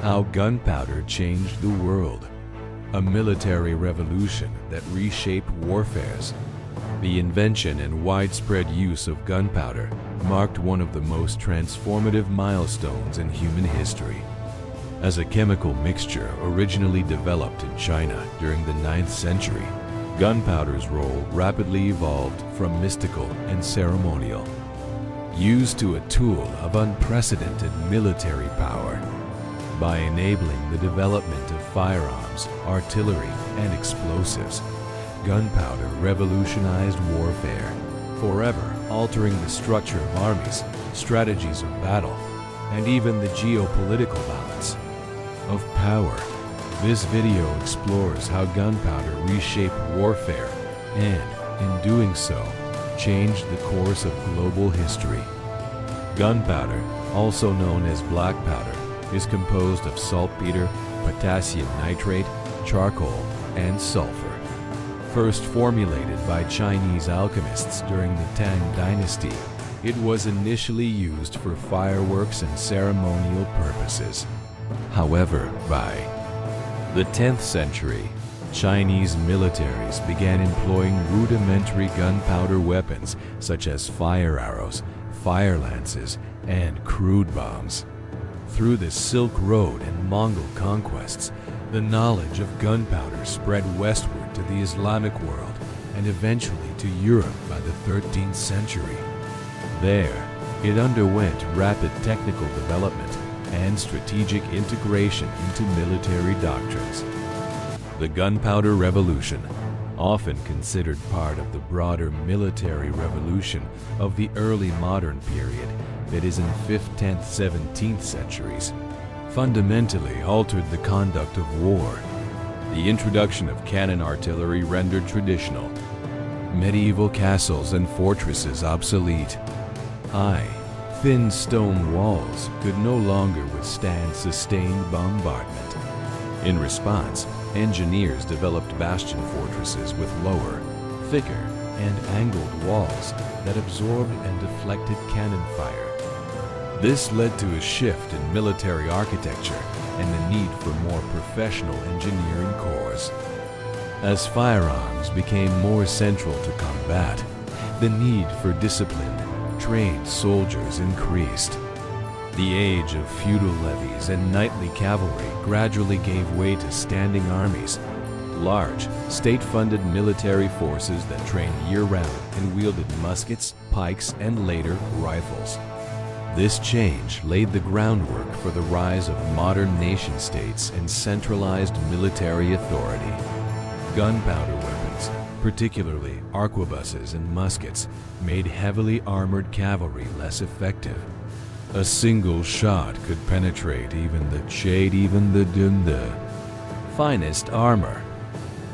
How gunpowder changed the world. A military revolution that reshaped warfares. The invention and widespread use of gunpowder marked one of the most transformative milestones in human history. As a chemical mixture originally developed in China during the 9th century, gunpowder's role rapidly evolved from mystical and ceremonial, used to a tool of unprecedented military power. By enabling the development of firearms, artillery, and explosives, gunpowder revolutionized warfare, forever altering the structure of armies, strategies of battle, and even the geopolitical balance of power. This video explores how gunpowder reshaped warfare and, in doing so, changed the course of global history. Gunpowder, also known as black powder, is composed of saltpeter, potassium nitrate, charcoal, and sulfur. First formulated by Chinese alchemists during the Tang Dynasty, it was initially used for fireworks and ceremonial purposes. However, by the 10th century, Chinese militaries began employing rudimentary gunpowder weapons such as fire arrows, fire lances, and crude bombs. Through the Silk Road and Mongol conquests, the knowledge of gunpowder spread westward to the Islamic world and eventually to Europe by the 13th century. There, it underwent rapid technical development and strategic integration into military doctrines. The Gunpowder Revolution, often considered part of the broader military revolution of the early modern period that is in 5th, 10th, 17th centuries, fundamentally altered the conduct of war. The introduction of cannon artillery rendered traditional medieval castles and fortresses obsolete. High, thin stone walls could no longer withstand sustained bombardment. In response, engineers developed bastion fortresses with lower, thicker, and angled walls that absorbed and deflected cannon fire. This led to a shift in military architecture and the need for more professional engineering corps. As firearms became more central to combat, the need for disciplined, trained soldiers increased. The age of feudal levies and knightly cavalry gradually gave way to standing armies, large, state-funded military forces that trained year-round and wielded muskets, pikes, and later rifles. This change laid the groundwork for the rise of modern nation-states and centralized military authority. Gunpowder weapons, particularly arquebuses and muskets, made heavily armored cavalry less effective. A single shot could penetrate even the finest armor.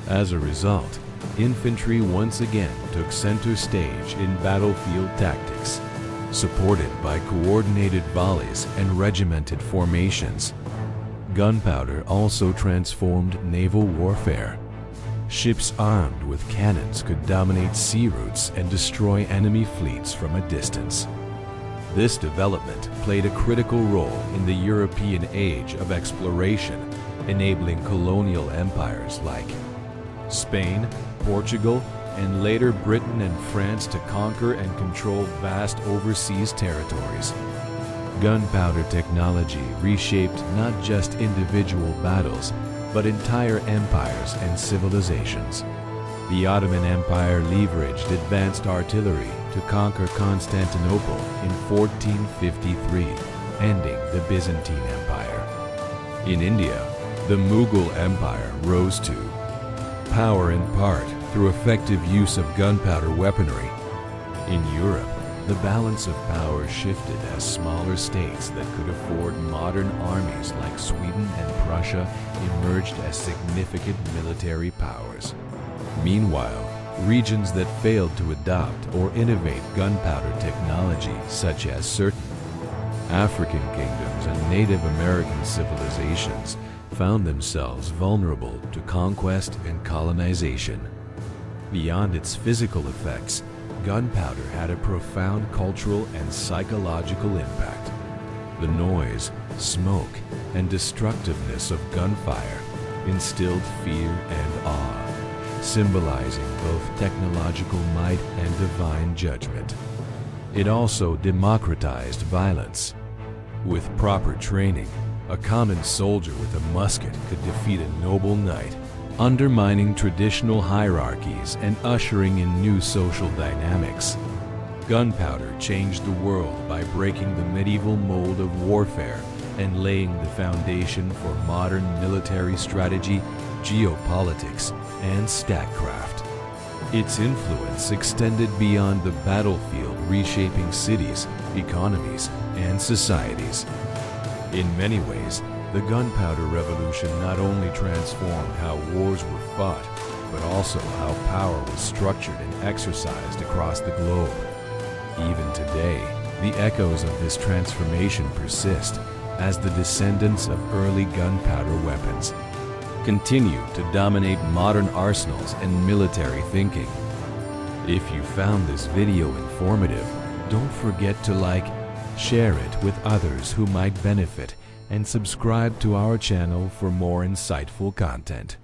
As a result, infantry once again took center stage in battlefield tactics, supported by coordinated volleys and regimented formations. Gunpowder also transformed naval warfare. Ships armed with cannons could dominate sea routes and destroy enemy fleets from a distance. This development played a critical role in the European age of exploration, enabling colonial empires like Spain, Portugal, and later Britain and France to conquer and control vast overseas territories. Gunpowder technology reshaped not just individual battles, but entire empires and civilizations. The Ottoman Empire leveraged advanced artillery to conquer Constantinople in 1453, ending the Byzantine Empire. In India, the Mughal Empire rose to power in part through effective use of gunpowder weaponry. In Europe, the balance of power shifted as smaller states that could afford modern armies like Sweden and Prussia emerged as significant military powers. Meanwhile, regions that failed to adopt or innovate gunpowder technology, such as certain African kingdoms and Native American civilizations, found themselves vulnerable to conquest and colonization. Beyond its physical effects, gunpowder had a profound cultural and psychological impact. The noise, smoke, and destructiveness of gunfire instilled fear and awe, symbolizing both technological might and divine judgment. It also democratized violence. With proper training, a common soldier with a musket could defeat a noble knight, undermining traditional hierarchies and ushering in new social dynamics. Gunpowder changed the world by breaking the medieval mold of warfare and laying the foundation for modern military strategy, geopolitics, and statecraft. Its influence extended beyond the battlefield, reshaping cities, economies, and societies. In many ways, the Gunpowder Revolution not only transformed how wars were fought, but also how power was structured and exercised across the globe. Even today, the echoes of this transformation persist as the descendants of early gunpowder weapons continue to dominate modern arsenals and military thinking. If you found this video informative, don't forget to like, share it with others who might benefit, and subscribe to our channel for more insightful content.